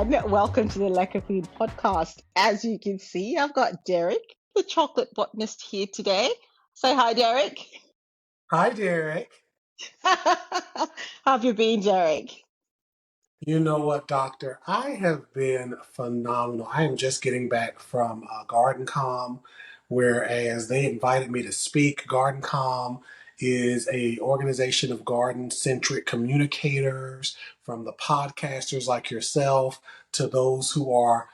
everyone. Welcome to the Lekker Food Podcast. As you can see, I've got Derek, the Chocolate Botanist, here today. Say hi, Derek. Hi, Derek. How have you been, Derek? You know what, Doctor? I have been phenomenal. I am just getting back from GardenCom, whereas they invited me to speak. GardenCom is a organization of garden-centric communicators, from the podcasters like yourself to those who are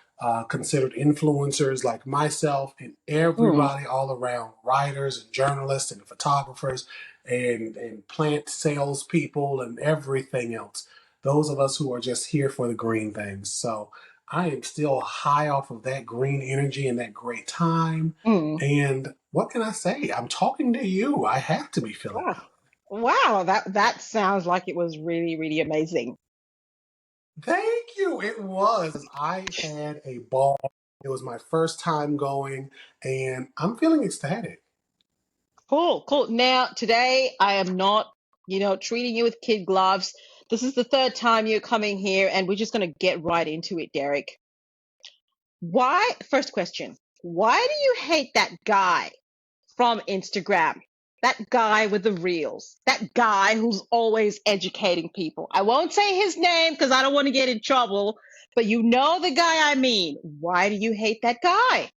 considered influencers like myself, and Mm. everybody all around, writers and journalists and photographers and plant salespeople and everything else, those of us who are just here for the green things. So I am still high off of that green energy and that great time. Mm. And what can I say? I'm talking to you. I have to be feeling Wow. Wow, that sounds like it was really, really amazing. good. Thank you. It was. I had a ball. It was my first time going, and I'm feeling ecstatic. Cool, cool. Now, today I am not, treating you with kid gloves. This is the third time you're coming here, and we're just going to get right into it, Derek. First question, why do you hate that guy from Instagram? That guy with the reels, that guy who's always educating people. I won't say his name because I don't want to get in trouble, but you know the guy I mean. Why do you hate that guy?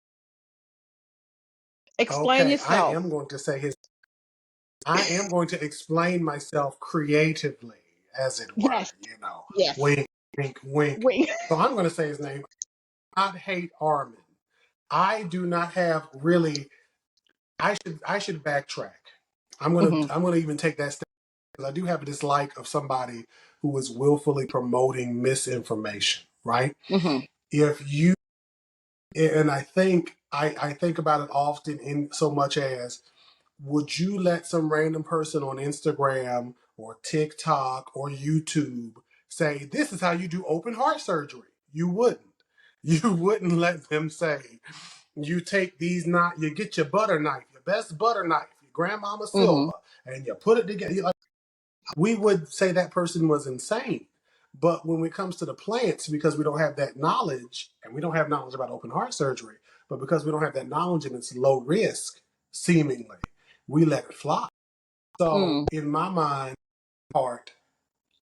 Explain Okay, yourself. I am going to explain myself creatively, as it were, Yes, yes. wink, wink, wink. Wait. So I'm going to say his name. Not hate Armin. I do not have really. I should backtrack. Hmm. I'm gonna even take that step because I do have a dislike of somebody who is willfully promoting misinformation. Right? Hmm. If you and I think about it often in so much as, would you let some random person on Instagram or TikTok or YouTube say, this is how you do open heart surgery? You wouldn't. You wouldn't let them say, you take these you get your butter knife, your best butter knife, your grandmama Hmm. silver, and you put it together. We would say that person was insane. But when it comes to the plants, because we don't have that knowledge, and we don't have knowledge about open heart surgery, but because we don't have that knowledge and it's low risk, seemingly, we let it fly. So Mm. in my mind, heart,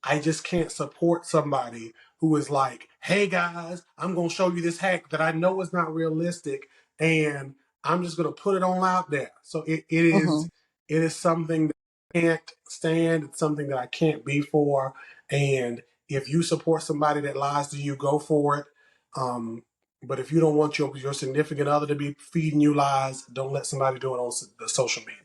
I just can't support somebody who is like, hey guys, I'm going to show you this hack that I know is not realistic, and I'm just going to put it on out there. So Hmm. it is something that I can't stand. It's something that I can't be for. And if you support somebody that lies to you, go for it. But if you don't want your significant other to be feeding you lies, don't let somebody do it on the social media.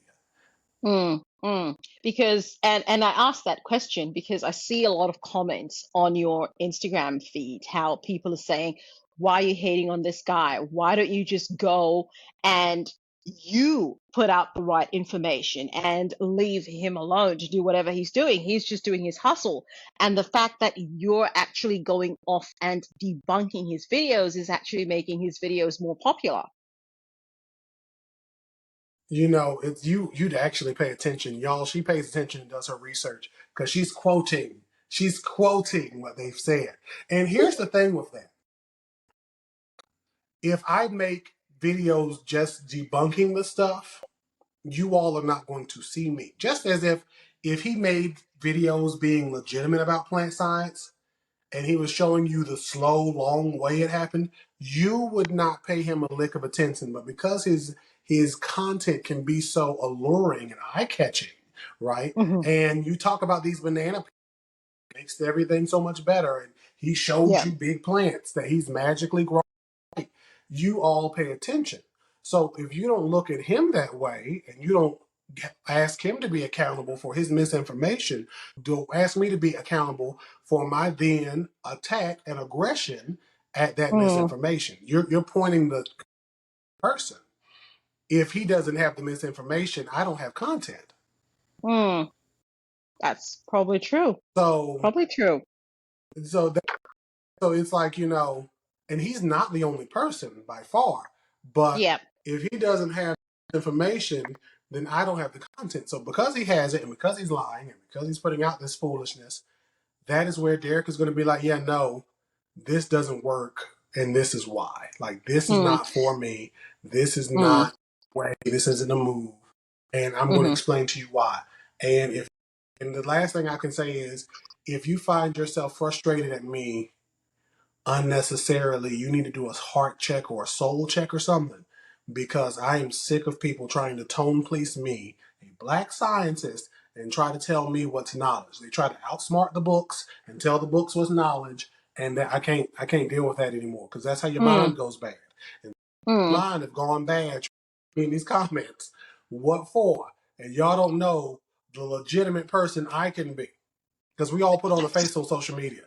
Mm, mm. Because and I asked that question because I see a lot of comments on your Instagram feed how people are saying, why are you hating on this guy? Why don't you just go and you put out the right information and leave him alone to do whatever he's doing? He's just doing his hustle. And the fact that you're actually going off and debunking his videos is actually making his videos more popular. It's you'd actually pay attention, y'all. She pays attention and does her research because she's quoting what they've said. And here's the thing with that: if I make videos just debunking the stuff, you all are not going to see me. Just as if he made videos being legitimate about plant science and he was showing you the slow, long way it happened, you would not pay him a lick of attention. But because his content can be so alluring and eye catching, right? Hmm. And you talk about these banana makes everything so much better, and he showed Yeah. you big plants that he's magically growing. You all pay attention. So if you don't look at him that way and you don't ask him to be accountable for his misinformation, don't ask me to be accountable for my then attack and aggression at that Mm, misinformation. You're pointing the person. If he doesn't have the misinformation, I don't have content. mm. That's probably true. So Probably true. so that, so it's like, and he's not the only person by far. But Yeah. if he doesn't have information, then I don't have the content. So because he has it, and because he's lying, and because he's putting out this foolishness, that is where Derek is going to be like, yeah, no, this doesn't work, and this is why. Like, this is Mm, not for me. This is mm, not the way. This isn't a move. And I'm going to mm-hmm, explain to you why. And the last thing I can say is, if you find yourself frustrated at me unnecessarily, you need to do a heart check or a soul check or something, because I am sick of people trying to tone police me, a black scientist, and try to tell me what's knowledge. They try to outsmart the books and tell the books what's knowledge, and that I can't deal with that anymore, because that's how your mm, mind goes bad. And mm. mine have gone bad in these comments. What for? And y'all don't know the legitimate person I can be, because we all put on a face on social media.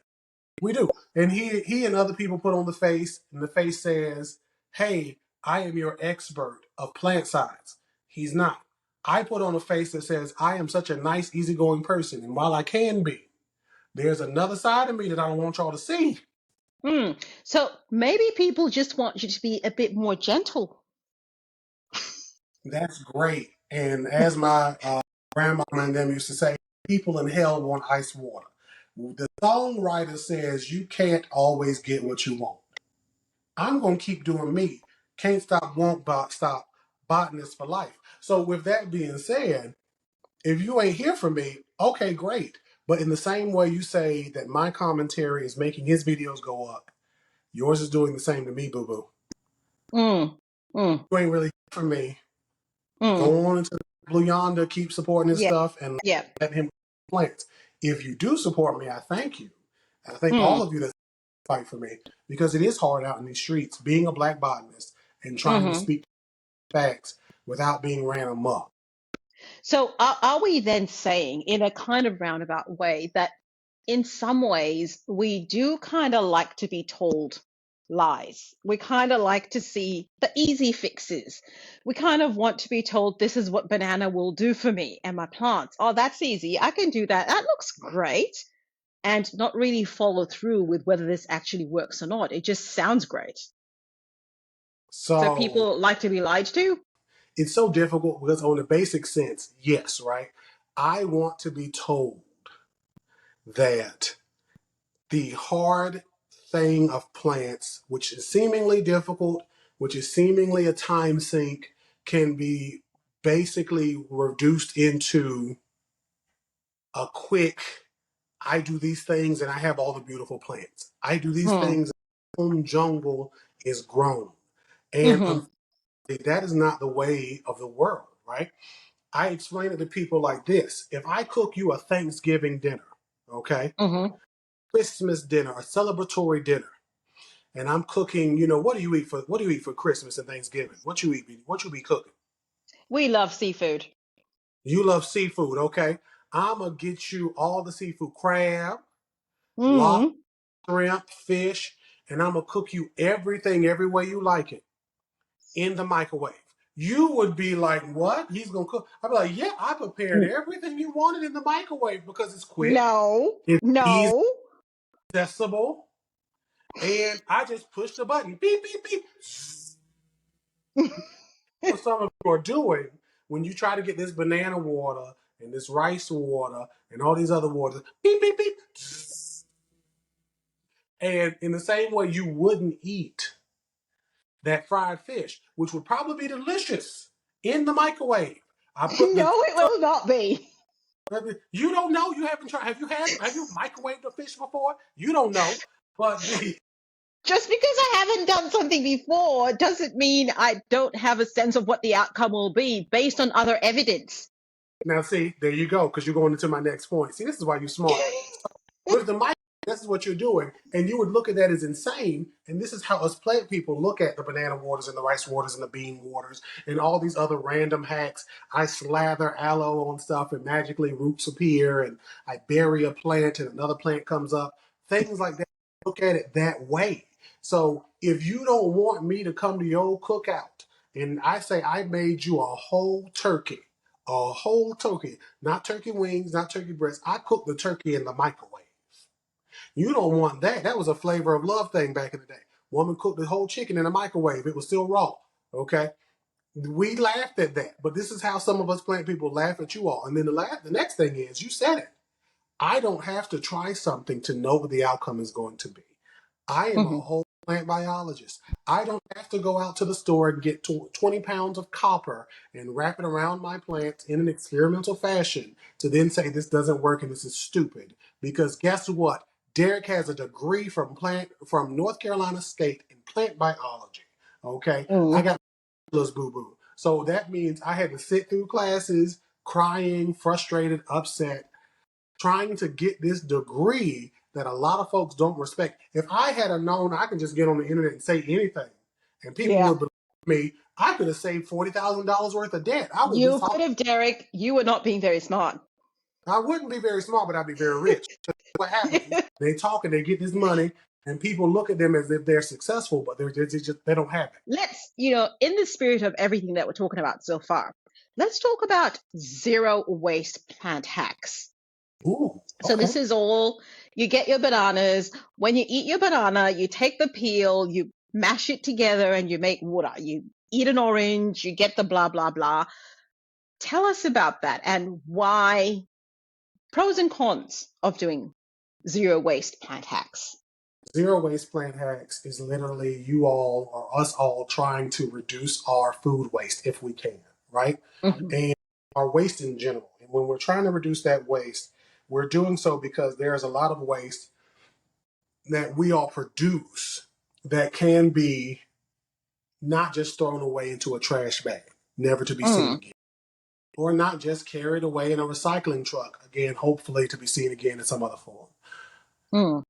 We do. And he and other people put on the face, and the face says, "Hey, I am your expert of plant science." He's not. I put on a face that says, "I am such a nice, easygoing person, and while I can be, there's another side of me that I don't want y'all to see." Mm. So maybe people just want you to be a bit more gentle. That's great. And as my grandma and them used to say, people in hell want ice water. The songwriter says you can't always get what you want. I'm going to keep doing me. Can't stop, won't stop. Botanist for life. So with that being said, if you ain't here for me, okay, great. But in the same way you say that my commentary is making his videos go up, yours is doing the same to me, boo-boo. Mm, mm, You ain't really here for me. mm. Go on into the Blue Yonder, keep supporting his Yeah, stuff, and yeah. let him plants. If you do support me, I thank you. I thank Mm, all of you that fight for me, because it is hard out in these streets being a black botanist and trying to mm-hmm. speak facts without being ran amok. So are we then saying, in a kind of roundabout way, that in some ways we do kind of like to be told lies? We kind of like to see the easy fixes. We kind of want to be told this is what banana will do for me and my plants. Oh, that's easy. I can do that. That looks great. And not really follow through with whether this actually works or not. It just sounds great. So So people like to be lied to? it's so difficult because, on the basic sense, yes, right? I want to be told that the hard thing of plants, which is seemingly difficult, which is seemingly a time sink, can be basically reduced into a quick, I do these things and I have all the beautiful plants. I do these Hmm. things, and the jungle is grown. And Mm-hmm. unfortunately, that is not the way of the world, right? I explain it to people like this. If I cook you a Thanksgiving dinner, okay, Mm-hmm. Christmas dinner, a celebratory dinner, and I'm cooking, what do you eat for Christmas and Thanksgiving? What you be cooking? We love seafood. You love seafood, okay? I'm gonna get you all the seafood, crab, lobster, Mm. shrimp, fish, and I'm gonna cook you everything every way you like it in the microwave. You would be like, "What? He's gonna cook?" I'd be like, "Yeah, I prepared everything you wanted in the microwave because it's quick, No, it's easy, no. accessible, and I just push the button, beep beep beep." What some of you are doing when you try to get this banana water and this rice water and all these other waters, beep beep beep, and in the same way you wouldn't eat that fried fish, which would probably be delicious in the microwave. I put the No, it will not be. You don't know. You haven't tried. Have you microwaved a fish before? You don't know. But the Just because I haven't done something before doesn't mean I don't have a sense of what the outcome will be based on other evidence. Now see, there you go, because you're going into my next point. See, this is why you're smart. With the mic, this is what you're doing, and you would look at that as insane. And this is how us plant people look at the banana waters and the rice waters and the bean waters and all these other random hacks. I slather aloe on stuff, and magically roots appear, and I bury a plant, and another plant comes up. Things like that. Look at it that way. So if you don't want me to come to your cookout, and I say I made you a whole turkey, not turkey wings, not turkey breast. I cooked the turkey in the microwave. You don't want that. That was a flavor of love thing back in the day. Woman cooked the whole chicken in a microwave. It was still raw. Okay. We laughed at that, but this is how some of us plant people laugh at you all. And then the next thing is, you said it. I don't have to try something to know what the outcome is going to be. I am a Mm-hmm. whole plant biologist. I don't have to go out to the store and get 20 pounds of copper and wrap it around my plants in an experimental fashion to then say this doesn't work and this is stupid. Because guess what? Derek has a degree from North Carolina State in plant biology. Okay, I got boo boo. So that means I had to sit through classes crying, frustrated, upset, trying to get this degree that a lot of folks don't respect. If I had known I could just get on the internet and say anything and people Yeah. would believe me, I could have saved $40,000 worth of debt. I would be You talking. could have, Derek. You were not being very smart. I wouldn't be very smart, but I'd be very rich. So what happens? They talk and they get this money, and people look at them as if they're successful, but they don't have it. Let's, in the spirit of everything that we're talking about so far, let's talk about zero waste plant hacks. Ooh, So okay. this is all, you get your bananas. When you eat your banana, you take the peel, you mash it together and you make water. You eat an orange, you get the blah, blah, blah. Tell us about that and why, pros and cons of doing zero waste plant hacks. Zero waste plant hacks is literally you all or us all trying to reduce our food waste if we can, right? Mm-hmm. And our waste in general. And when we're trying to reduce that waste, we're doing so because there's a lot of waste that we all produce that can be not just thrown away into a trash bag, never to be seen Mm, again, or not just carried away in a recycling truck, again, hopefully to be seen again in some other form. mm,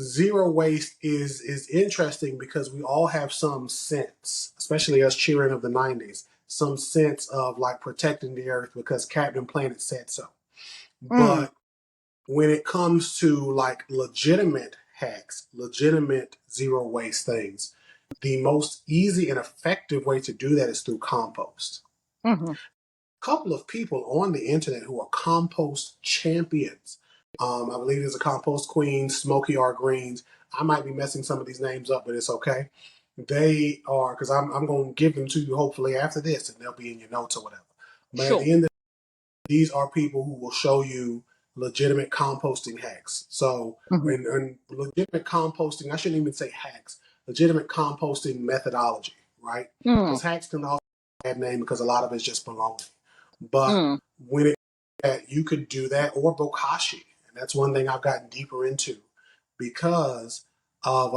Zero waste is interesting because we all have some sense, especially us children of the 90s, some sense of like protecting the earth because Captain Planet said so. mm, But when it comes to like legitimate hacks, legitimate zero waste things, the most easy and effective way to do that is through compost. mm-hmm. Couple of people on the internet who are compost champions. I believe there's a compost queen, Smokey R. Greens. I might be messing some of these names up, but it's okay. They are, because I'm going to give them to you hopefully after this, and they'll be in your notes or whatever. But at Sure. the end of these are people who will show you legitimate composting hacks. So, Mm-hmm. and legitimate composting, I shouldn't even say hacks, legitimate composting methodology, right? Mm, Because hacks can also have a bad name because a lot of it's just baloney. But mm, when you could do that, or bokashi, and that's one thing I've gotten deeper into because of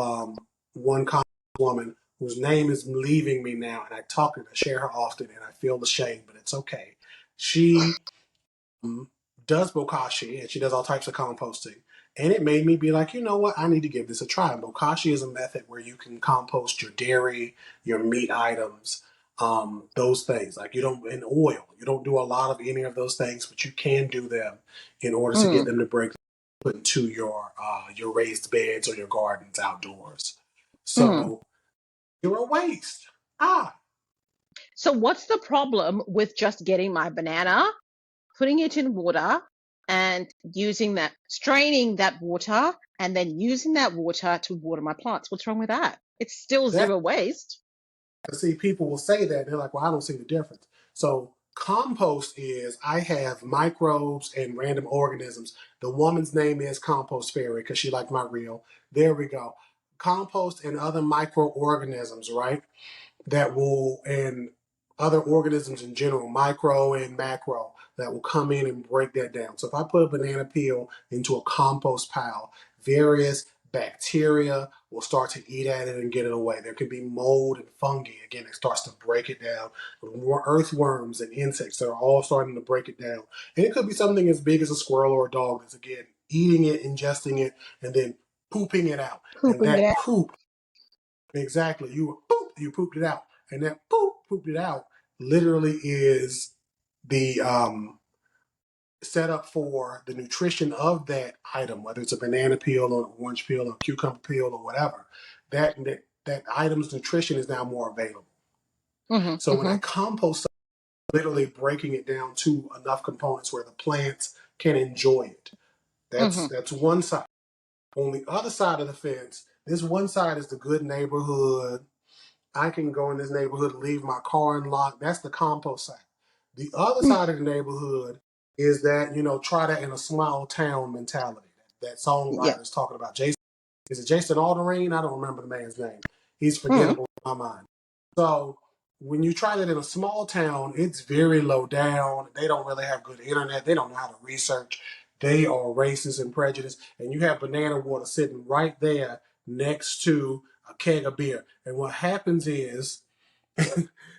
one woman whose name is leaving me now, and I talk and I share her often, and I feel ashamed, but it's okay. She does bokashi, and she does all types of composting. And it made me be like, you know what? I need to give this a try. And bokashi is a method where you can compost your dairy, your meat items, those things. Like you don't in oil, you don't do a lot of any of those things, but you can do them in order to get mm, them to break put into your raised beds or your gardens outdoors. mm. So you're a waste. Ah, So what's the problem with just getting my banana, putting it in water, and using that, straining that water, and then using that water to water my plants? What's wrong with that? It's still that zero waste. see, people will say that. They're like, well, I don't see the difference. So, compost is I have microbes and random organisms. The woman's name is Compost Fairy because she liked my reel. There we go. Compost and other microorganisms, right? That will, and other organisms in general, micro and macro, that will come in and break that down. So if I put a banana peel into a compost pile, various bacteria will start to eat at it and get it away. There could be mold and fungi. Again, it starts to break it down. More earthworms and insects that are all starting to break it down. And it could be something as big as a squirrel or a dog that's, again, eating it, ingesting it, and then pooping it out. And Pooping it that out. poop, exactly, you pooped it out. And that pooped it out literally is the set up for the nutrition of that item, whether it's a banana peel or an orange peel or cucumber peel or whatever. That item's nutrition is now more available. Mm-hmm, So when I mm-hmm, compost, I'm literally breaking it down to enough components where the plants can enjoy it. mm-hmm. That's one side. On the other side of the fence, this one side is the good neighborhood. I can go in this neighborhood and leave my car unlocked. That's the compost side. The other side of the neighborhood is that, try that in a small town mentality that Yeah. songwriter is talking about. Jason is it Jason Alderaan? I don't remember the man's name. He's Mm. forgettable in my mind. So when you try that in a small town, it's very low down. They don't really have good internet. They don't know how to research. They are racist and prejudiced. And you have banana water sitting right there next to a keg of beer. And what happens is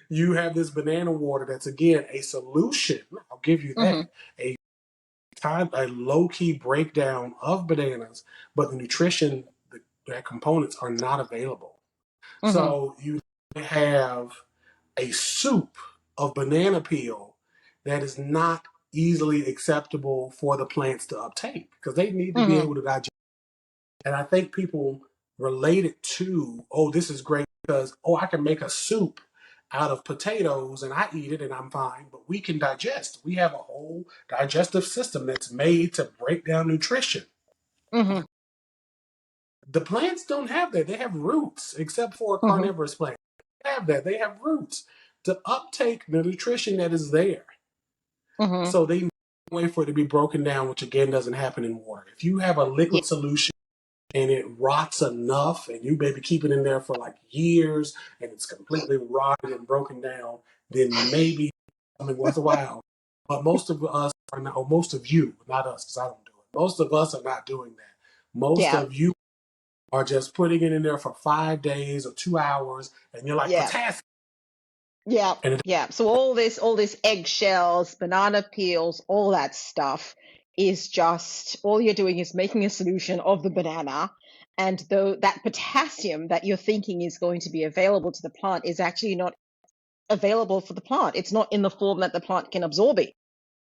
you have this banana water that's, again, a solution. I'll give you Mm-hmm. that. A low-key breakdown of bananas, but the nutrition, the components are not available. Mm-hmm. So you have a soup of banana peel that is not easily acceptable for the plants to uptake because they need to be Mm-hmm. able to digest. And I think people relate it to, oh, this is great because, oh, I can make a soup out of potatoes and I eat it and I'm fine, but we can digest. We have a whole digestive system that's made to break down nutrition. Mm-hmm. The plants don't have that. They have roots, except for a Mm-hmm. carnivorous plant. They have that. They have roots to uptake the nutrition that is there. Mm-hmm. So they need a way for it to be broken down, which again doesn't happen in water. If you have a Yeah. liquid solution and it rots enough and you maybe keep it in there for like years and it's completely rotted and broken down, then maybe something worthwhile. But most of us are not, or most of you, not us, because I don't do it. Most of us are not doing that. Most Yeah. of you are just putting it in there for 5 days or 2 hours, and you're like Yeah. potassium, Yeah. and Yeah. So all this eggshells, banana peels, all that stuff is just all you're doing is making a solution of the banana. And though that potassium that you're thinking is going to be available to the plant is actually not available for the plant. It's not in the form that the plant can absorb it.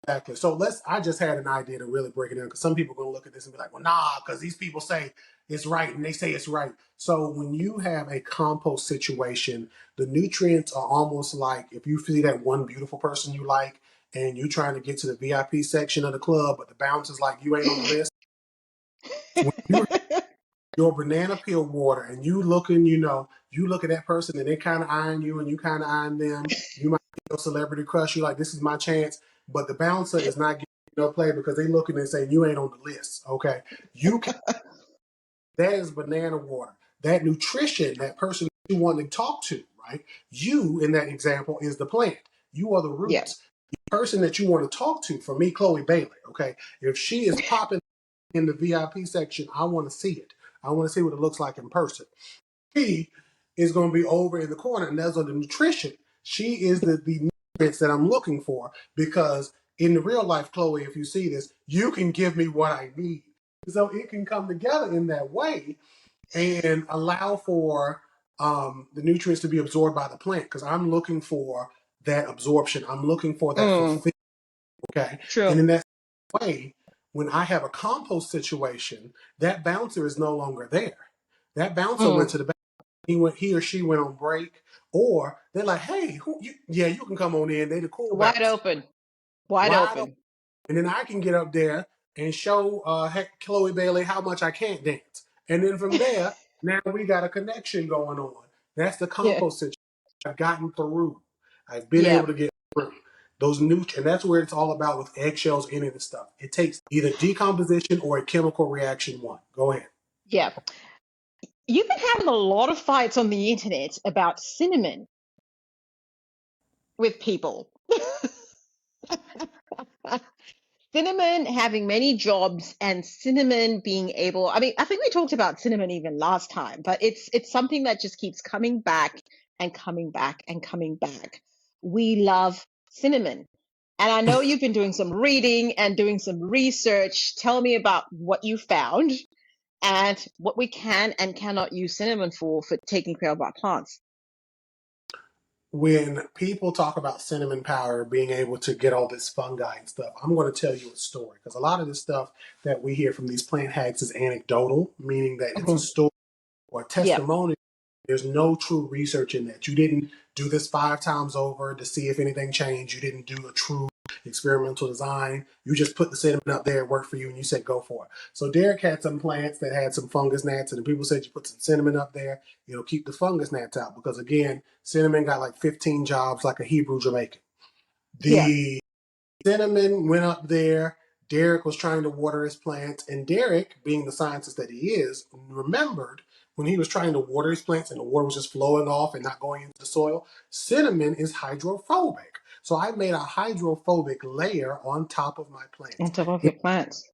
exactly. So I just had an idea to really break it down because some people are going to look at this and be like, well, nah, because these people say it's right and they say it's right. So when you have a compost situation, the nutrients are almost like if you see that one beautiful person you like and you're trying to get to the VIP section of the club, but the bouncer's like, you ain't on the list. When you your banana peel water and you looking, you look at that person and they kind of eyeing you and you kind of eyeing them. You might get your celebrity crush. You're like, this is my chance. But the bouncer is not giving you no play because they looking and saying you ain't on the list. Okay. You can, that is banana water. That nutrition, that person you want to talk to, right? You, in that example, is the plant. You are the Yeah. roots. The person that you want to talk to, for me, Chloe Bailey, okay? If she is popping in the VIP section, I want to see it. I want to see what it looks like in person. She is going to be over in the corner, and those are the nutrition. She is the nutrients that I'm looking for because in the real life, Chloe, if you see this, you can give me what I need. So it can come together in that way and allow for the nutrients to be absorbed by the plant because I'm looking for that absorption. I'm looking for that Mm, fulfillment. Okay. true. And in that way, when I have a compost situation, that bouncer is no longer there. That bouncer went Mm, to the back. He or she went on break, or they're like, "Hey, yeah, you can come on in." They the cool wide bouncer, open. Wide wide open, open. and then I can get up there and show Chloe Bailey how much I can't dance, and then from there, now we got a connection going on. That's the Yeah. compost situation. I've gotten through. I've been Yeah. able to get through those nutrients, and that's where it's all about with eggshells, any of this stuff. It takes either decomposition or a chemical reaction. One, go ahead. Yeah. You've been having a lot of fights on the internet about cinnamon with people. Cinnamon having many jobs and cinnamon being able, I mean, I think we talked about cinnamon even last time, but it's something that just keeps coming back and coming back and coming back. We love cinnamon. And I know you've been doing some reading and doing some research. Tell me about what you found and what we can and cannot use cinnamon for taking care of our plants. When people talk about cinnamon powder being able to get all this fungi and stuff, I'm going to tell you a story because a lot of the stuff that we hear from these plant hacks is anecdotal, meaning that it's a Mhm. story or Yeah, testimony. There's no true research in that. You didn't do this 5 times over to see if anything changed. You didn't do a true experimental design. You just put the cinnamon up there, it worked for you, and you said go for it. So Derek had some plants that had some fungus gnats, and the people said you put some cinnamon up there, it'll keep the fungus gnats out. Because again, cinnamon got like 15 jobs like a Hebrew Jamaican. yeah. The cinnamon went up there. Derek was trying to water his plants, and Derek, being the scientist that he is, remembered when he was trying to water his plants and the water was just flowing off and not going into the soil, cinnamon is hydrophobic. So I made a hydrophobic layer on top of my plants. On top of your plants.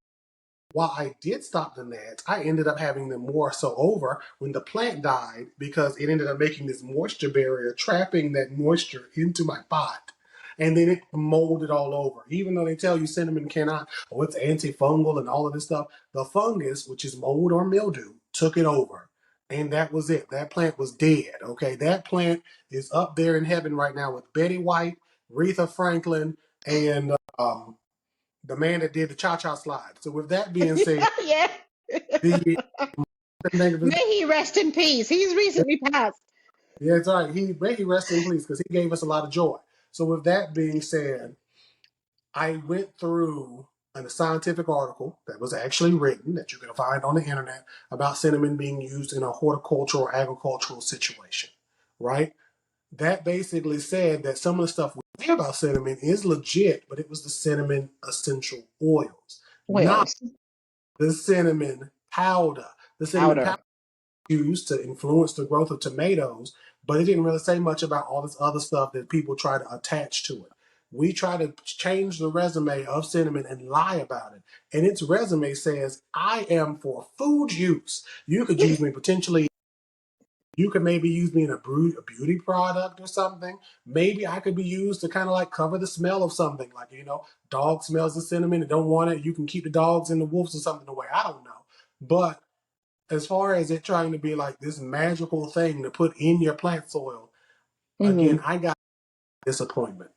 While I did stop the gnats, I ended up having them more so over when the plant died because it ended up making this moisture barrier, trapping that moisture into my pot. And then it molded all over. Even though they tell you cinnamon cannot, oh, it's antifungal and all of this stuff, the fungus, which is mold or mildew, took it over. And that was it. That plant was dead. Okay. That plant is up there in heaven right now with Betty White, Aretha Franklin, and the man that did the cha-cha slide. So with that being said, Yeah. the think of his, May he rest in peace. He's recently passed. yeah, it's all right. May he rest in peace because he gave us a lot of joy. So with that being said, I went through a scientific article that was actually written that you can find on the internet about cinnamon being used in a horticultural or agricultural situation, right? That basically said that some of the stuff we hear about cinnamon is legit, but it was the cinnamon essential oils, not Oils. the cinnamon powder. The cinnamon Powder. powder used to influence the growth of tomatoes, but it didn't really say much about all this other stuff that people try to attach to it. We try to change the resume of cinnamon and lie about it. And its resume says, I am for food use. You could use me potentially. You could maybe use me in a beauty product or something. Maybe I could be used to kind of like cover the smell of something. Like, dog smells the cinnamon and don't want it. You can keep the dogs and the wolves or something away. I don't know. But as far as it trying to be like this magical thing to put in your plant soil, again, I got disappointment.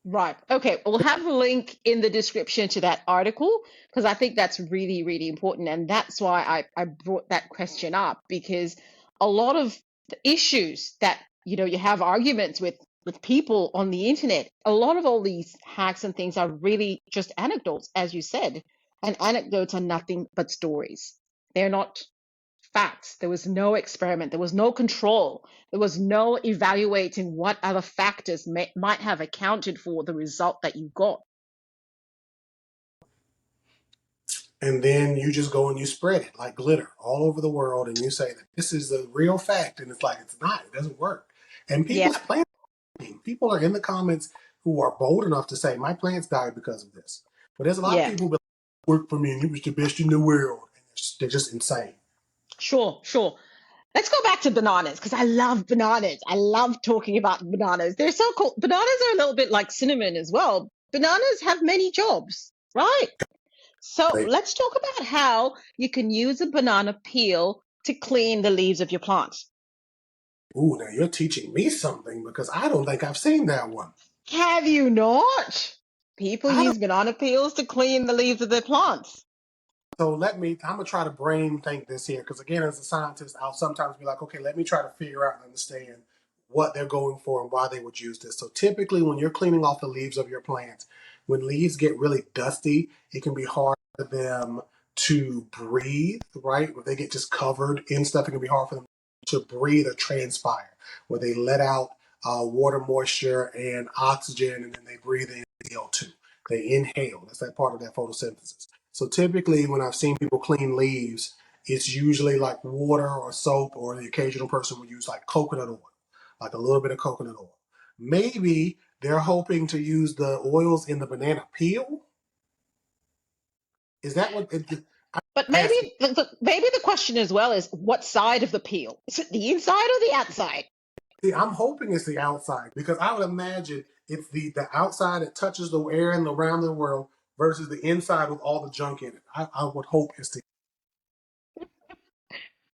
Right. Okay. We'll have a link in the description to that article because I think that's really, really important. And that's why I brought that question up because a lot of the issues that, you have arguments with people on the internet, a lot of all these hacks and things are really just anecdotes, as you said. And anecdotes are nothing but stories. They're not facts. There was no experiment. There was no control. There was no evaluating what other factors might have accounted for the result that you got. And then you just go and you spread it like glitter all over the world and you say that this is a real fact. And it's like, it's not, it doesn't work. And Yeah. people's plants, people are in the comments who are bold enough to say, my plants died because of this. But there's a lot of Yeah. people who work for me and it was the best in the world. And they're just insane. Sure. Let's go back to bananas because I love bananas. I love talking about bananas. They're so cool. Bananas are a little bit like cinnamon as well. Bananas have many jobs, right? So They, let's talk about how you can use a banana peel to clean the leaves of your plants. ooh, now you're teaching me something because I don't think I've seen that one. Have you not? People I don't. use banana peels to clean the leaves of their plants. So I'm gonna try to brain think this here because again, as a scientist, I'll sometimes be like, okay, let me try to figure out and understand what they're going for and why they would use this. So typically, when you're cleaning off the leaves of your plants, when leaves get really dusty, it can be hard for them to breathe. Right, if they get just covered in stuff, it can be hard for them to breathe or transpire, where they let out water, moisture, and oxygen, and then they breathe in CO2. They inhale. That's that part of that photosynthesis. So typically, when I've seen people clean leaves, it's usually like water or soap, or the occasional person will use like coconut oil, like a little bit of coconut oil. Maybe they're hoping to use the oils in the banana peel. Is that what I'm But maybe asking? maybe the question as well is what side of the peel? Is it the inside or the outside? See, I'm hoping it's the outside because I would imagine it's the outside that touches the air and around the world versus the inside with all the junk in it. I would hope it's the.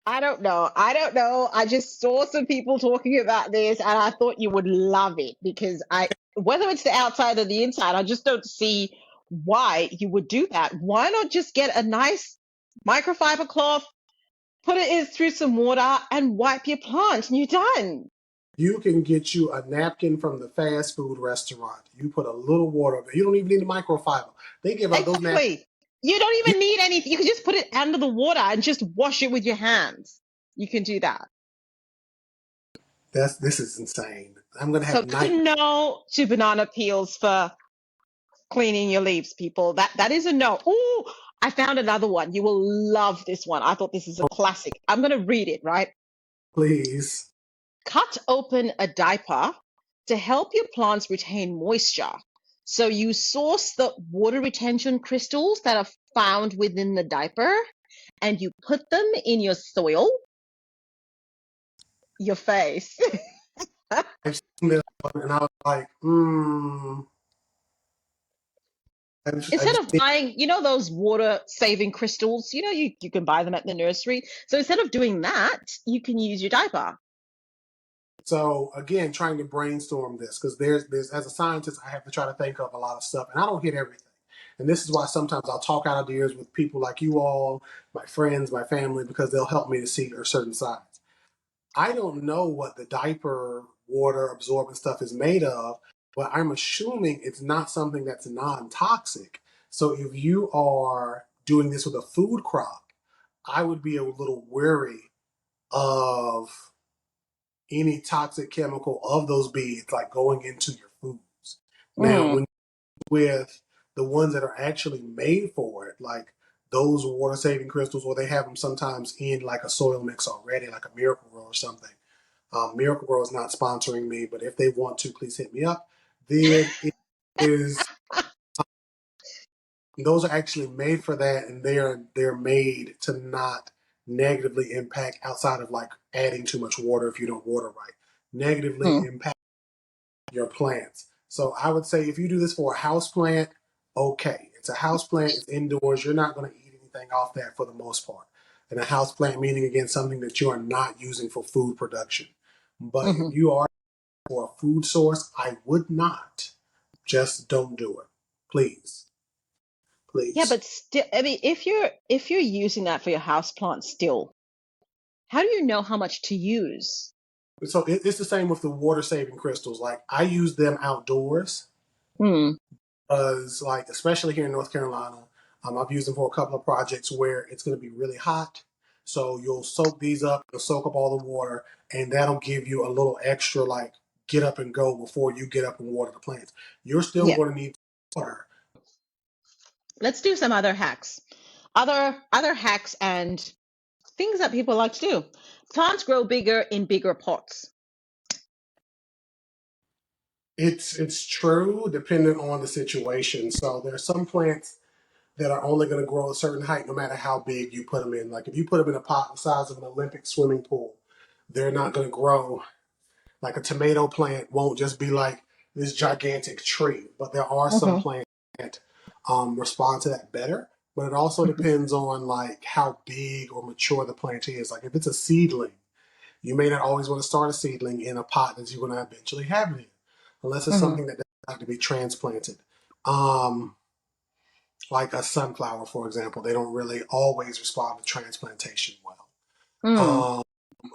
I don't know. I don't know. I just saw some people talking about this and I thought you would love it because whether it's the outside or the inside, I just don't see why you would do that. Why not just get a nice microfiber cloth, put it in through some water and wipe your plant and you're done. You can get you a napkin from the fast food restaurant. You put a little water over it. You don't even need the microfiber. They give out those napkins. Exactly. You don't even need anything. You can just put it under the water and just wash it with your hands. You can do that. This is insane. I'm gonna So have good to nightmares. know to banana peels for cleaning your leaves, people. That is a no. Ooh, I found another one. You will love this one. I thought this is a classic. I'm going to read it, right? Please. Cut open a diaper to help your plants retain moisture. So you source the water retention crystals that are found within the diaper and you put them in your soil, your face. I've seen this one and I was like, I Instead just of buying, those water saving crystals, you can buy them at the nursery. So instead of doing that, you can use your diaper. So again, trying to brainstorm this because there's as a scientist, I have to try to think of a lot of stuff, and I don't hit everything. And this is why sometimes I'll talk out ideas with people like you all, my friends, my family, because they'll help me to see a certain sides. I don't know what the diaper water absorbent stuff is made of, but I'm assuming it's not something that's non-toxic. So if you are doing this with a food crop, I would be a little wary of any toxic chemical of those beads like going into your foods. Now, Mm, when with the ones that are actually made for it, like those water saving crystals, or they have them sometimes in like a soil mix already, like a Miracle Grow or something. Miracle Grow is not sponsoring me, but if they want to, please hit me up. Then it is those are actually made for that, and they're made to not negatively impact outside of like adding too much water if you don't water right. Negatively mm, impact your plants. So I would say if you do this for a house plant, okay. It's a house plant, it's indoors, you're not going to eat anything off that for the most part. And a house plant meaning again something that you are not using for food production. But if mhm. you are for a food source, I would not. Just don't do it. Please. Yeah, Please. but still, I mean, if you're using that for your house plant still, how do you know how much to use? So it's the same with the water saving crystals. Like I use them outdoors Hmm. because like especially here in North Carolina, I've used them for a couple of projects where it's going to be really hot. So you'll soak these up, you'll soak up all the water, and that'll give you a little extra like get up and go before you get up and water the plants. You're still Yeah. going to need water. Let's do some other hacks. Other hacks and things that people like to do. Plants grow bigger in bigger pots. It's true, depending on the situation. So there are some plants that are only going to grow a certain height no matter how big you put them in. Like if you put them in a pot the size of an Olympic swimming pool, they're not going to grow. Like a tomato plant won't just be like this gigantic tree, but there are some Hmm. plants that respond to that better. But it also Hmm. depends on like how big or mature the plant is. Like if it's a seedling, you may not always want to start a seedling in a pot that you're going to eventually have it in, unless it's Hmm. something that doesn't have to be transplanted. Um, like a sunflower, for example, they don't really always respond to transplantation well. Mm. Um,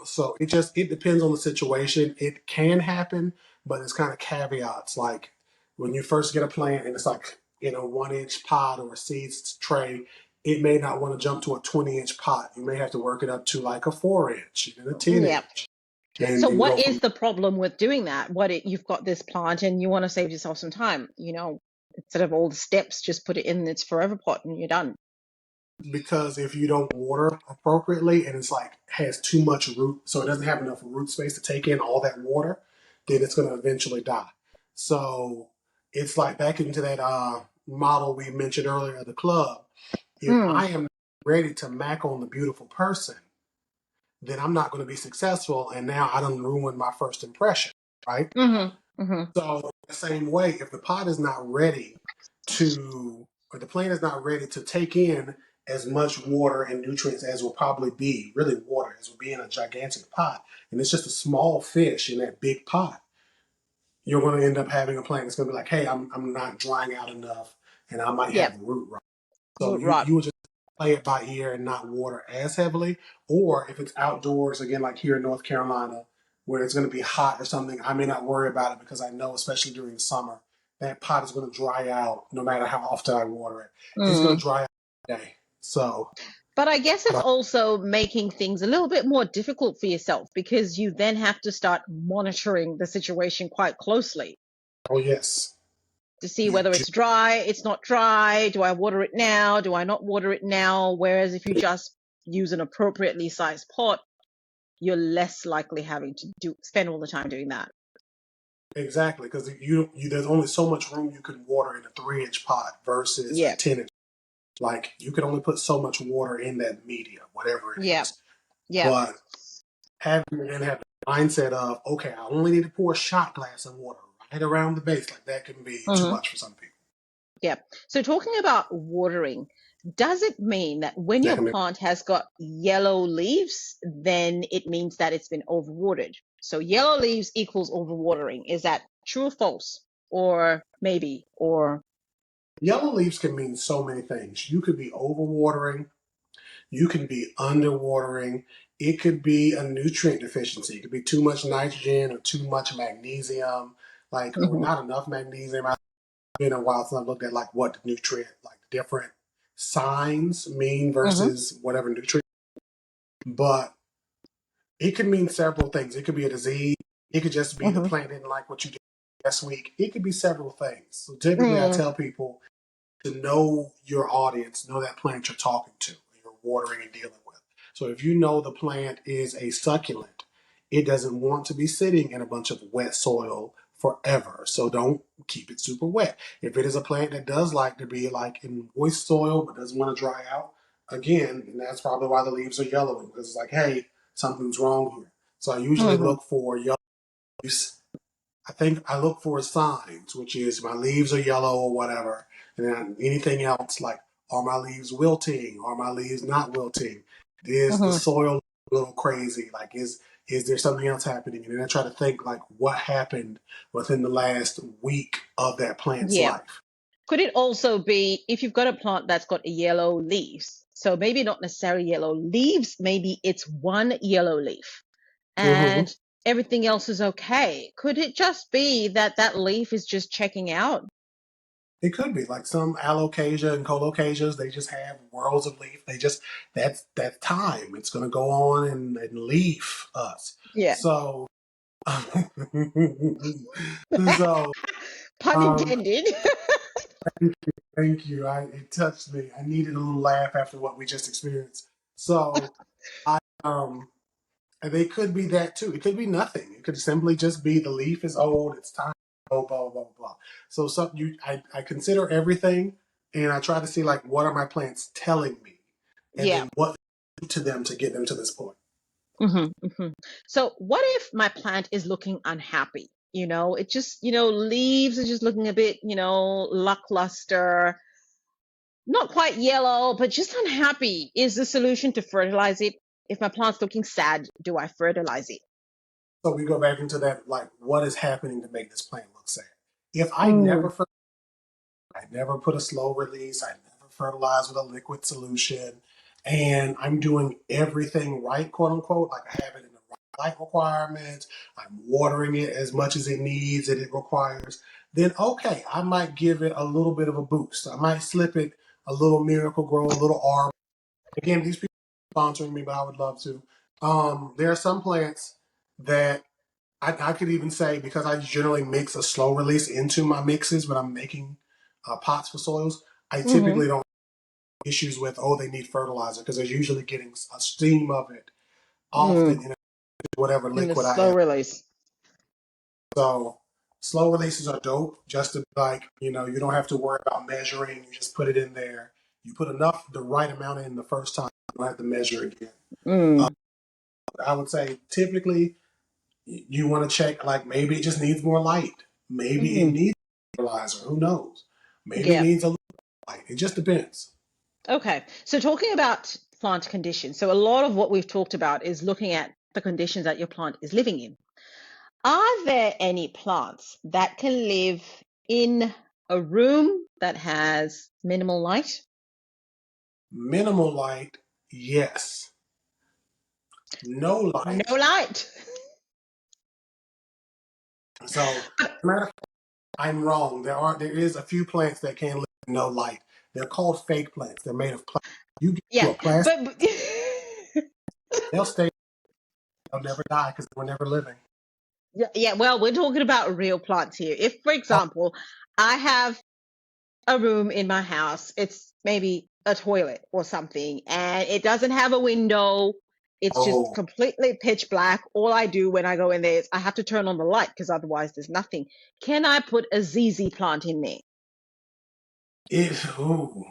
so it depends on the situation. It can happen, but it's kind of caveats. Like when you first get a plant and it's like in a 1 inch pot or a seeds tray, it may not want to jump to a 20-inch pot. You may have to work it up to like a 4 inch and a 10 Yep. inch and So then what go from is the problem with doing that? You've got this plant and you want to save yourself some time, instead of all the steps, just put it in its forever pot and you're done. because if you don't water appropriately and it's like has too much root, so it doesn't have enough root space to take in all that water, then it's going to eventually die. So it's like back into that model we mentioned earlier of the club. If Mm. I am ready to mac on the beautiful person, then I'm not going to be successful, and now I don't ruin my first impression, right? Hmm. Hmm. So the same way, if the pot is not ready to, or the plant is not ready to take in as much water and nutrients as will probably be, really water, as will be in a gigantic pot, and it's just a small fish in that big pot, you're going to end up having a plant that's going to be like, hey, I'm not drying out enough, and I might Yep. have root rot. So Root you rot. you would just play it by ear and not water as heavily. Or if it's outdoors, again, like here in North Carolina, where it's going to be hot or something, I may not worry about it because I know, especially during the summer, that pot is going to dry out no matter how often I water it. It's going Mm. to dry out today. So, But I guess I it's don't, also making things a little bit more difficult for yourself because you then have to start monitoring the situation quite closely. oh, yes. to see whether it's dry, it's not dry. Do I water it now? Do I not water it now? Whereas if you just use an appropriately sized pot, you're less likely having to spend all the time doing that. Exactly, because there's only so much room you can water in a 3-inch pot versus a Yeah. 10-inch. Like, you can only put so much water in that media, whatever it Yeah. is. Yeah. But have the mindset of, okay, I only need to pour a shot glass of water right around the base. Like, that can be too much for some people. Yeah. So talking about watering, does it mean that when your plant has got yellow leaves, then it means that it's been overwatered? So yellow leaves equals overwatering. Is that true or false? Or maybe, or... Yellow leaves can mean so many things. You could be overwatering. You can be underwatering. It could be a nutrient deficiency. It could be too much nitrogen or too much magnesium, like, or not enough magnesium. It's been a while since I looked at like what the nutrient, like different signs mean versus whatever nutrient. But it could mean several things. It could be a disease. It could just be the plant didn't like what you did last week. It could be several things. So typically I tell people to know your audience, know that plant you're talking to, you're watering and dealing with. So if you know the plant is a succulent, it doesn't want to be sitting in a bunch of wet soil forever. So don't keep it super wet. If it is a plant that does like to be like in moist soil but doesn't want to dry out, again, and that's probably why the leaves are yellowing, because it's like, hey, something's wrong here. So I usually look for yellow leaves. I think I look for signs, which is my leaves are yellow or whatever. And then anything else, like, are my leaves wilting? Are my leaves not wilting? Is the soil a little crazy? Like, is there something else happening? And then I try to think, like, what happened within the last week of that plant's life. Could it also be if you've got a plant that's got yellow leaves? So maybe not necessarily yellow leaves, maybe it's one yellow leaf and everything else is okay. Could it just be that that leaf is just checking out? It could be like some alocasia and colocasias. They just have worlds of leaf. They just that's time. It's going to go on and leaf us. Yeah. So, so pun intended. Thank you. It touched me. I needed a little laugh after what we just experienced. So, they could be that too. It could be nothing. It could simply just be the leaf is old. It's time. Blah blah blah blah. So I consider everything, and I try to see like what are my plants telling me, and then what to them to get them to this point. So what if my plant is looking unhappy? It just, leaves are just looking a bit, lackluster, not quite yellow, but just unhappy. Is the solution to fertilize it? If my plant's looking sad, do I fertilize it? So we go back into that, like, what is happening to make this plant look sad? If I never put a slow release, I never fertilize with a liquid solution, and I'm doing everything right, quote unquote, like I have it in the right light requirements, I'm watering it as much as it needs and it requires, then okay, I might give it a little bit of a boost. I might slip it a little Miracle Grow, a little arm. Again, these people are sponsoring me, but I would love to. There are some plants that I could even say, because I generally mix a slow release into my mixes when I'm making pots for soils, I typically don't have issues with, they need fertilizer, because they're usually getting a steam of it often in whatever liquid I slow have. release. So slow releases are dope, just to you don't have to worry about measuring. You just put it in there. You put the right amount in the first time. You don't have to measure again. I would say typically you want to check, like, maybe it just needs more light. Maybe it needs fertilizer. Who knows? Maybe it needs a little light. It just depends. Okay. So talking about plant conditions. So a lot of what we've talked about is looking at the conditions that your plant is living in. Are there any plants that can live in a room that has minimal light? Minimal light, yes. No light. No light. So, matter of fact, I'm wrong. There is a few plants that can live in no light. They're called fake plants. They're made of plastic. You get to a plastic, they'll stay. They'll never die because they were never living. Yeah. Well, we're talking about real plants here. If, for example, I have a room in my house. It's maybe a toilet or something, and it doesn't have a window. It's just Oh, completely pitch black. All I do when I go in there is I have to turn on the light because otherwise there's nothing. Can I put a ZZ plant in there? ooh.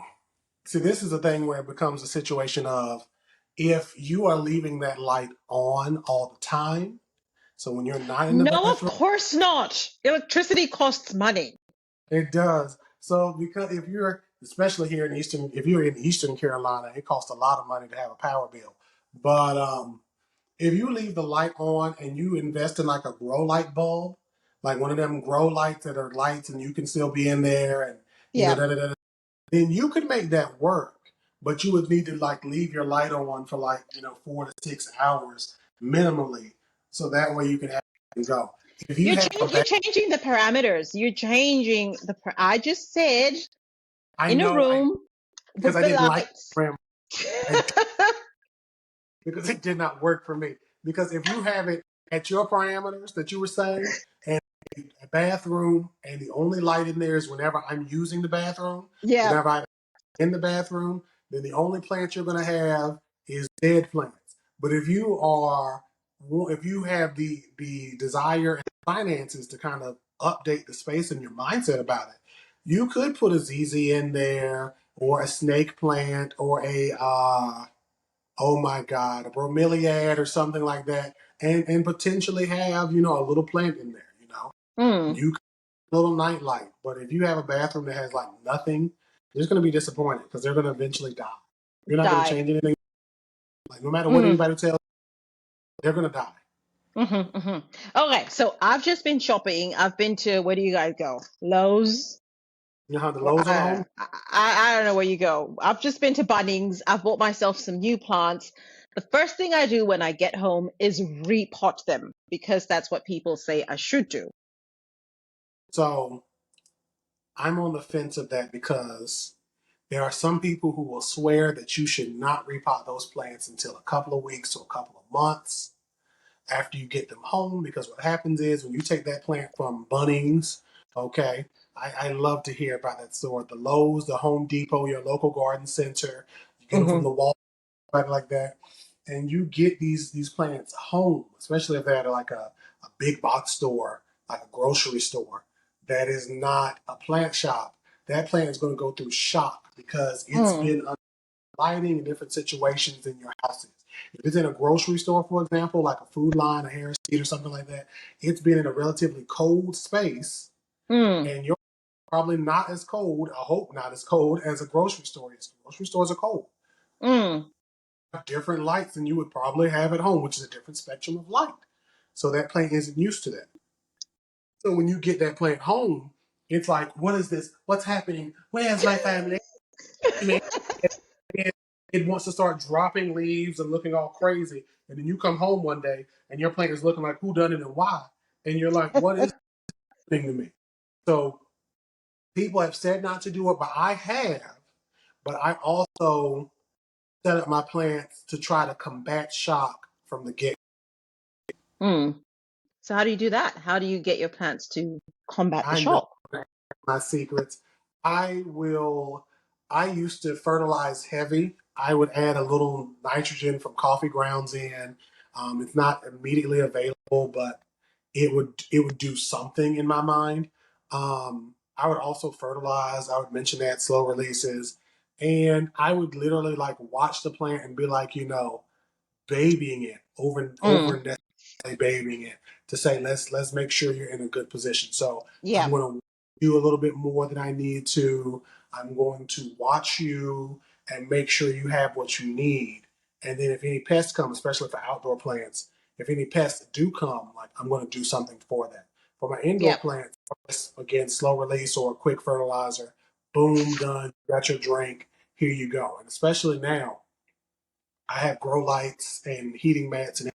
See, this is a thing where it becomes a situation of if you are leaving that light on all the time. So when you're not in the No, of bathroom, course not. Electricity costs money. it does. So because if you're, especially here in Eastern, if you're in Eastern Carolina, it costs a lot of money to have a power bill. But if you leave the light on and you invest in like a grow light bulb, like one of them grow lights that are lights and you can still be in there and Yeah. da, da, da, then you could make that work. But you would need to like leave your light on for like 4 to 6 hours minimally, so that way you can have it go. If you have a You're bad, changing the parameters. You're changing I just said I in a know I room because with I the didn't like lights. the program. I because it did not work for me. Because if you have it at your parameters that you were saying, and a bathroom, and the only light in there is whenever I'm using the bathroom, Yeah. whenever I'm in the bathroom, then the only plant you're going to have is dead plants. But if you have the desire and finances to kind of update the space and your mindset about it, you could put a ZZ in there, or a snake plant, or a oh my God, a bromeliad or something like that, and potentially have a little plant in there. Mm, You a little night light, but if you have a bathroom that has like nothing, they're just going to be disappointed because they're going to eventually die. You're not going to die. change anything. Like no matter what Mm, anybody tells, they're going to die. Okay, so I've just been shopping. I've been to, where do you guys go? Lowe's? You know how the Well, Lowe's on the home. I don't know where you go. I've just been to Bunnings. I've bought myself some new plants. The first thing I do when I get home is repot them because that's what people say I should do. So I'm on the fence of that because there are some people who will swear that you should not repot those plants until a couple of weeks or a couple of months after you get them home, because what happens is when you take that plant from Bunnings, okay, I love to hear about that store, the Lowe's, the Home Depot, your local garden center, you get them from Hmm. the wall, like that, and you get these plants home, especially if they're at like a big box store, like a grocery store that is not a plant shop. That plant is going to go through shock because it's Mm, been lighting in different situations in your houses. If it's in a grocery store, for example, like a Food Line, a Harris Teeter, or something like that, it's been in a relatively cold space, mm, and you're probably not as cold, I hope not as cold, as a grocery store is. Grocery stores are cold. mm. Have different lights than you would probably have at home, which is a different spectrum of light. So that plant isn't used to that. So when you get that plant home, it's like, what is this? What's happening? Where's my family? And it wants to start dropping leaves and looking all crazy. And then you come home one day and your plant is looking like who done it and why. And you're like, what is happening to me? So people have said not to do it, but I have. But I also set up my plants to try to combat shock from the get. Mm. So how do you do that? How do you get your plants to combat the I know shock? my secrets. I will. I used to fertilize heavy. I would add a little nitrogen from coffee grounds in. It's not immediately available, but it would do something in my mind. I would also fertilize. I would mention that slow releases, and I would literally like watch the plant and be like, babying it over and over Mm. and babying it to say let's make sure you're in a good position. So I'm Yeah. going to do a little bit more than I need to. I'm going to watch you and make sure you have what you need. And then if any pests come, especially for outdoor plants, if any pests do come, like I'm going to do something for that. For my indoor Yep. plants, again, slow release or quick fertilizer, boom, done, got your drink, here you go. And especially now, I have grow lights and heating mats and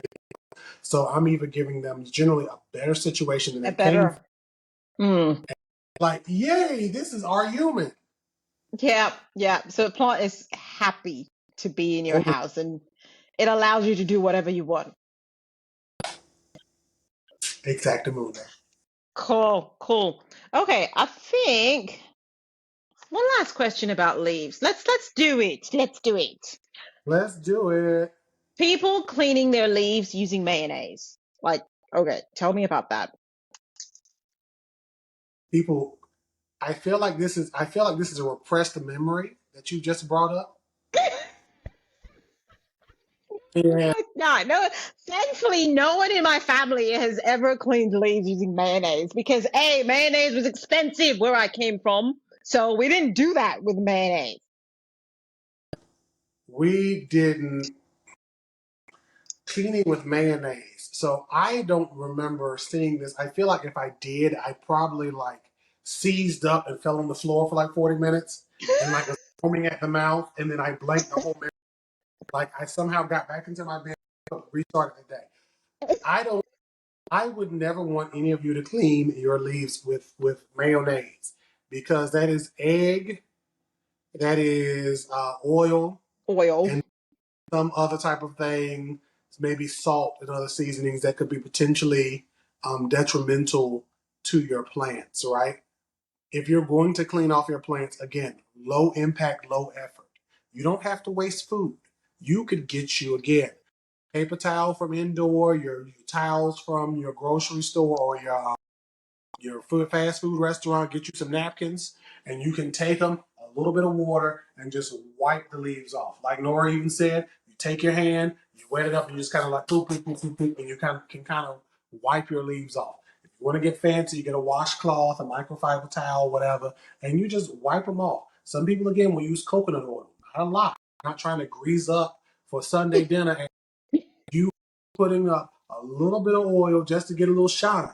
so I'm even giving them generally a better situation than A they came from. better. Mm. Like, yay, this is our human. Yeah. Yeah. So the plant is happy to be in your Oh, house and it allows you to do whatever you want. exactamundo. Cool, cool. Okay, I think one last question about leaves. Let's do it. Let's do it. Let's do it. People cleaning their leaves using mayonnaise. Like, okay, tell me about that. People, I feel like this is a repressed memory that you just brought up. Yeah, No, no. Thankfully, no one in my family has ever cleaned leaves using mayonnaise because A, mayonnaise was expensive where I came from. So we didn't do that with mayonnaise. we didn't cleaning with mayonnaise. So I don't remember seeing this. I feel like if I did, I probably like seized up and fell on the floor for like 40 minutes and like was foaming at the mouth, and then I blanked the whole minute. Like I somehow got back into my bed, restarted the day. I don't. I would never want any of you to clean your leaves with mayonnaise because that is egg, that is oil, Oil. and some other type of thing, maybe salt and other seasonings that could be potentially detrimental to your plants, right? If you're going to clean off your plants, again, low impact, low effort. You don't have to waste food. You could get you, again, paper towel from indoor, your towels from your grocery store or your fast food restaurant, get you some napkins, and you can take them, a little bit of water, and just wipe the leaves off. Like Nora even said, you take your hand, you wet it up, and you just kind of like poop, poop, poop, poop, poop, and you can kind of wipe your leaves off. If you want to get fancy, you get a washcloth, a microfiber towel, whatever, and you just wipe them off. Some people, again, will use coconut oil. Not a lot. I'm not trying to grease up for Sunday dinner, and you putting up a little bit of oil just to get a little shine.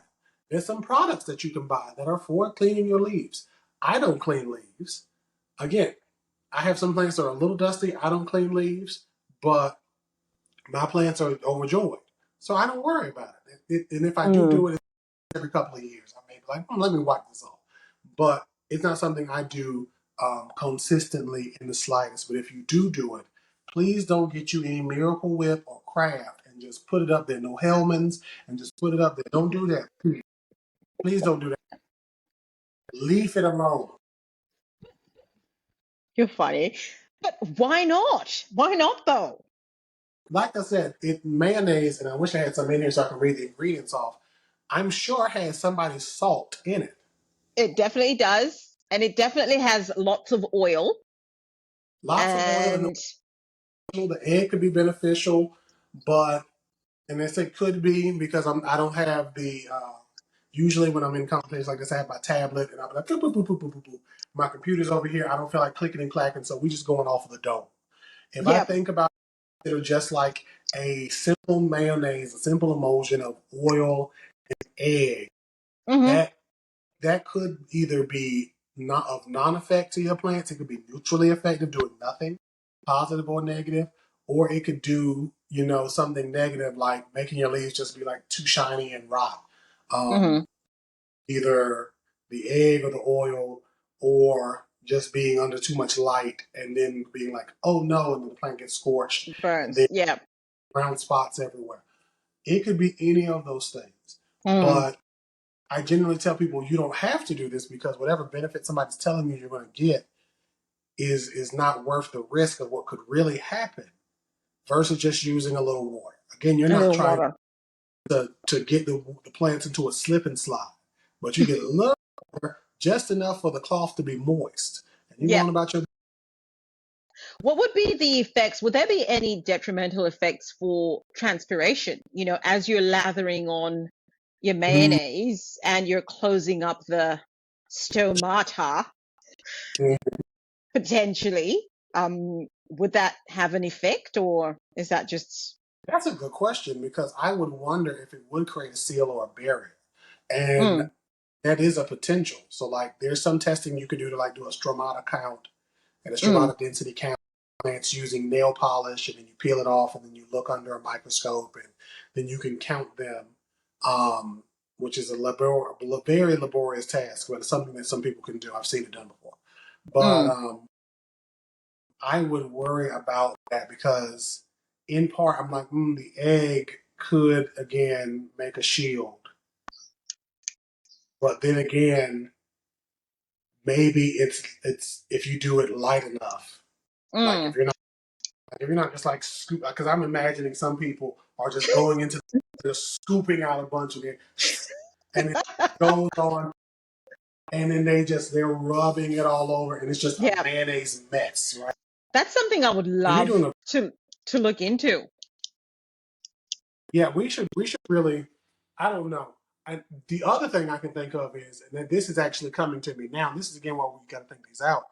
There's some products that you can buy that are for cleaning your leaves. I don't clean leaves. Again, I have some plants that are a little dusty. I don't clean leaves, but my plants are overjoyed. So I don't worry about it. And if I do Mm. it every couple of years, I may be like, let me wipe this off. But it's not something I do consistently in the slightest. But if you do it, please don't get you any Miracle Whip or Kraft and just put it up there. No Hellman's and just put it up there. Don't do that. Please don't do that. Leave it alone. You're funny. But why not? Why not though? Like I said, it mayonnaise, and I wish I had some in here so I can read the ingredients off. I'm sure it has somebody's salt in it. It definitely does. And it definitely has lots of oil. Lots of oil and And the egg could be beneficial, but and they say could be because I don't have the usually when I'm in conversations like this I have my tablet and I'm like boop, boop, boop, boop, boop, boop, boop. My computer's over here. I don't feel like clicking and clacking, so we just going off of the dome. If I yep. think about it, they're just like a simple mayonnaise, a simple emulsion of oil, egg. Hmm. That that could either be not of non-effect to your plants, it could be neutrally effective, doing nothing, positive or negative, or it could do, something negative like making your leaves just be like too shiny and rot. Hmm. Um, Either the egg or the oil, or just being under too much light and then being like, oh no, and then the plant gets scorched and then Burns. Yep. brown spots everywhere. It could be any of those things. Mm. But I generally tell people you don't have to do this because whatever benefit somebody's telling you you're going to get is not worth the risk of what could really happen versus just using a little water. Again, you're A not little trying water. to get the plants into a slip and slide, but you get a little water, just enough for the cloth to be moist. And you go Yep. on about your What would be the effects? Would there be any detrimental effects for transpiration? As you're lathering on your mm, mayonnaise and you're closing up the stomata mm. potentially, would that have an effect or is that just That's a good question because I would wonder if it would create a seal or a barrier. And mm, that is a potential. So like there's some testing you could do to like do a stromata count and a mm, stromata density count plants using nail polish, and then you peel it off and then you look under a microscope and then you can count them, which is a very laborious task, but it's something that some people can do. I've seen it done before. But mm. I would worry about that because in part I'm like, the egg could again make a shield. But then again, maybe it's if you do it light enough. Like Mm. if you're not just like scoop, because I'm imagining some people are just going into just scooping out a bunch of it, and it goes on, and then they're rubbing it all over, and it's just a Yeah, mayonnaise mess, right? that's something I would And you're love doing a to look into. yeah. We should really. I don't know. The other thing I can think of is, and then this is actually coming to me now. This is again why we got to think these out.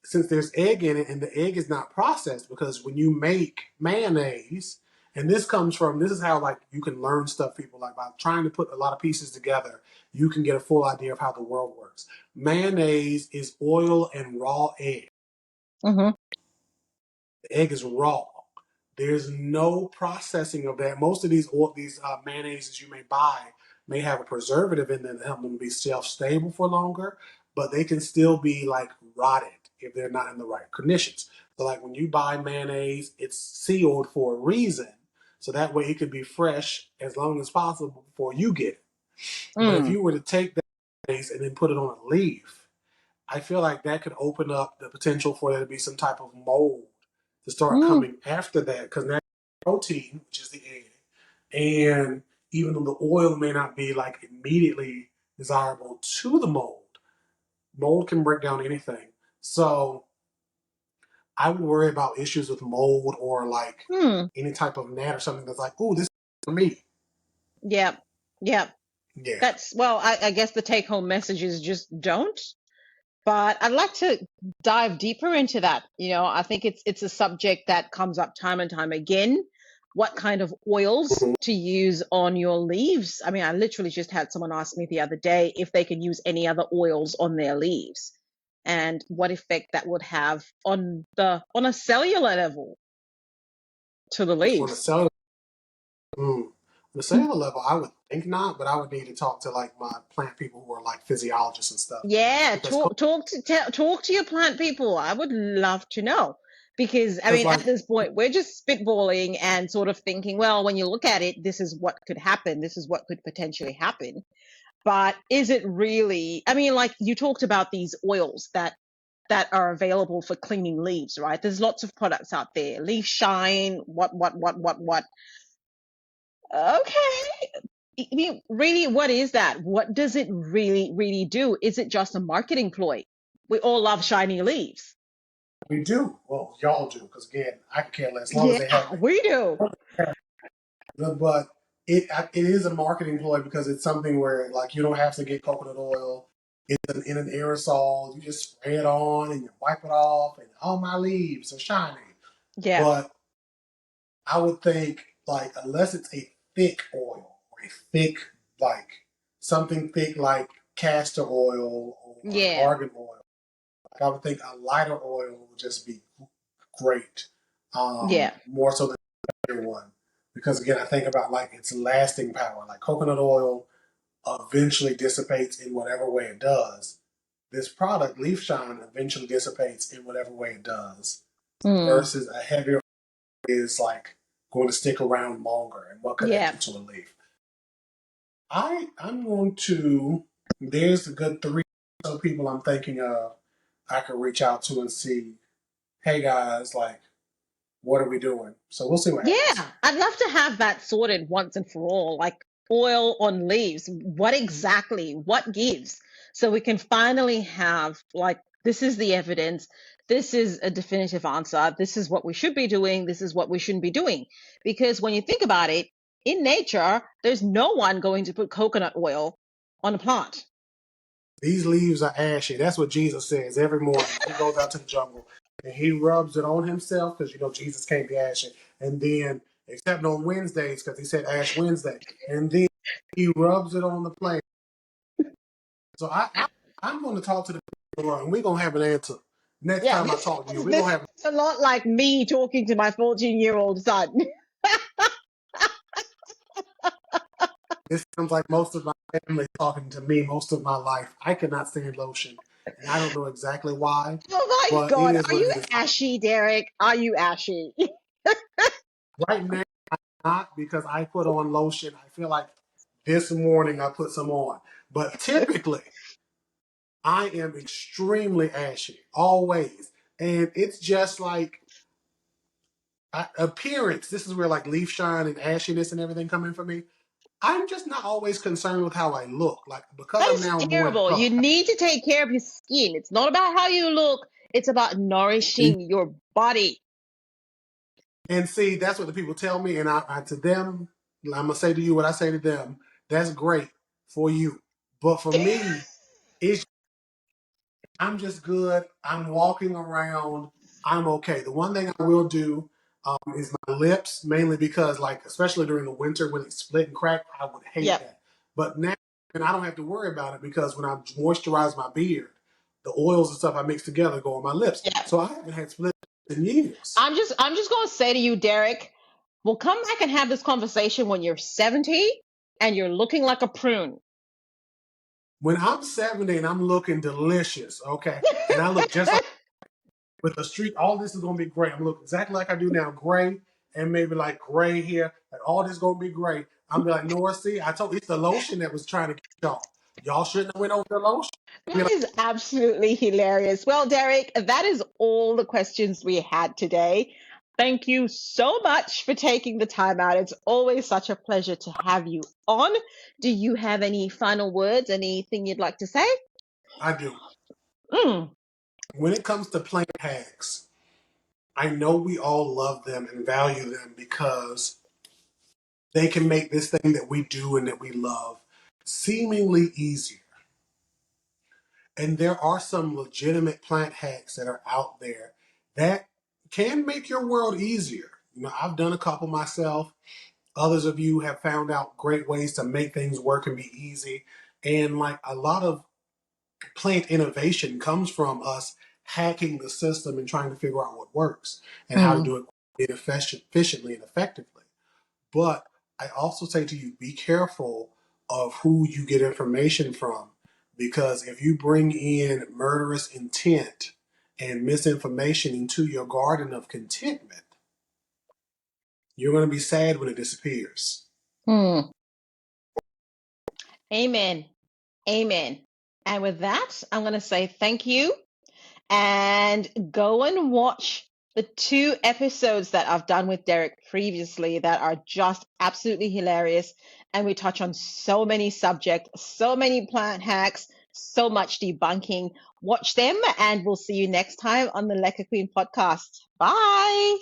Since there's egg in it and the egg is not processed, because when you make mayonnaise, and this is how like you can learn stuff, people, like by trying to put a lot of pieces together, you can get a full idea of how the world works. Mayonnaise is oil and raw egg. Hmm. The egg is raw. There's no processing of that. Most of these mayonnaises you may buy may have a preservative in them to help them be shelf stable for longer, but they can still be like rotted if they're not in the right conditions. So like when you buy mayonnaise, it's sealed for a reason, so that way it can be fresh as long as possible before you get it. But if Mm. you were to take that mayonnaise and then put it on a leaf, I feel like that could open up the potential for there to be some type of mold to start Mm. coming after that, because now protein, which is the egg, and even though the oil may not be like immediately desirable to the mold can break down anything. So I would worry about issues with mold or like Mm. any type of gnat or something that's like, oh, this is for me. Yeah, yeah. Yeah. That's well, I guess the take home message is just don't. But I'd like to dive deeper into that. I think it's a subject that comes up time and time again. What kind of oils Mhm. to use on your leaves? I mean, I literally just had someone ask me the other day if they can use any other oils on their leaves and what effect that would have on a cellular level to the On a leaves. cellular, on a cellular level, I would think not, but I would need to talk to like my plant people who are like physiologists and stuff, Yeah, because talk to your plant people. I would love to know because I because mean, at like this point, we're just spitballing and sort of thinking, well, when you look at it, this is what could happen. This is what could potentially happen. But is it really? I mean, like you talked about these oils that are available for cleaning leaves, right? There's lots of products out there. Leaf shine, what. Okay. I mean, really, what is that? What does it really, really do? Is it just a marketing ploy? We all love shiny leaves. we do. Well, y'all do, because again, I can care less as long as Yeah, they help me. we do. But it is a marketing ploy because it's something where like you don't have to get coconut oil. It's in an aerosol. You just spray it on and you wipe it off, and all my leaves are shiny. Yeah, But I would think like unless it's a thick oil or a thick like something thick like castor oil or yeah, argan oil, like I would think a lighter oil would just be great. yeah, More so than one, because again I think about like its lasting power. Like coconut oil eventually dissipates in whatever way it does. This product, leaf shine, eventually dissipates in whatever way it does. mm, Versus a heavier is like going to stick around longer, and what could that yeah, do to a leaf? I'm going to. There's a good three other people I'm thinking of. I could reach out to and see. Hey guys, like, what are we doing? So we'll see what happens. yeah. I'd love to have that sorted once and for all, like oil on leaves. What exactly? What gives? So we can finally have like this is the evidence. This is a definitive answer. This is what we should be doing. This is what we shouldn't be doing. Because when you think about it, in nature, there's no one going to put coconut oil on a plant. These leaves are ashy. That's what Jesus says every morning when he goes out to the jungle and he rubs it on himself, because you know Jesus can't be ashy. And then, except on Wednesdays, because he said Ash Wednesday, and then he rubs it on the plant. So I'm going to talk to the people, and we're going to have an answer next Yeah, time I this talk to you. We're this going to have is a lot like me talking to my 14-year-old son. this sounds like most of my family talking to me most of my life. I cannot stand lotion, and I don't know exactly why, Oh my but it God. is Are what you it is. ashy, Derek? Are you ashy? Right now, I'm not, because I put on lotion. I feel like this morning I put some on. But typically, I am extremely ashy, always. And it's just like appearance. This is where like leaf shine and ashiness and everything come in for me. I'm just not always concerned with how I look. Like, because That I'm is now more in terrible. color. You need to take care of your skin. It's not about how you look, it's about nourishing your body. And see, that's what the people tell me. And to them, I'm going to say to you what I say to them. That's great for you. But for me, it's I'm just good. I'm walking around. I'm okay. The one thing I will do is my lips, mainly because, like, especially during the winter when they split and crack, I would hate Yep. that. But now, and I don't have to worry about it because when I moisturize my beard, the oils and stuff I mix together go on my lips. Yep. So I haven't had split in years. I'm just gonna say to you, Derek, we'll come back and have this conversation when you're 70 and you're looking like a prune. When I'm 70 and I'm looking delicious, okay, and I look just like with the street, all this is gonna be great. I'm gonna look exactly like I do now, gray and maybe like gray here. Like all this gonna be great. I'm gonna be like, Nora, see, I told it's the lotion that was trying to get y'all. Y'all shouldn't have went over the lotion. That is absolutely hilarious. Well, Derek, that is all the questions we had today. Thank you so much for taking the time out. It's always such a pleasure to have you on. Do you have any final words? Anything you'd like to say? I do. Mm, When it comes to plant hacks, I know we all love them and value them because they can make this thing that we do and that we love seemingly easier. And there are some legitimate plant hacks that are out there that can make your world easier. You know, I've done a couple myself. Others of you have found out great ways to make things work and be easy. And like a lot of plant innovation comes from us hacking the system and trying to figure out what works and how to mm, do it efficiently and effectively. But I also say to you, be careful of who you get information from, because if you bring in murderous intent and misinformation into your garden of contentment, you're going to be sad when it disappears. mm. Amen. Amen. And with that, I'm going to say thank you and go and watch the 2 episodes that I've done with Derek previously that are just absolutely hilarious. And we touch on so many subjects, so many plant hacks, so much debunking. Watch them, and we'll see you next time on the Lekker Queen podcast. Bye.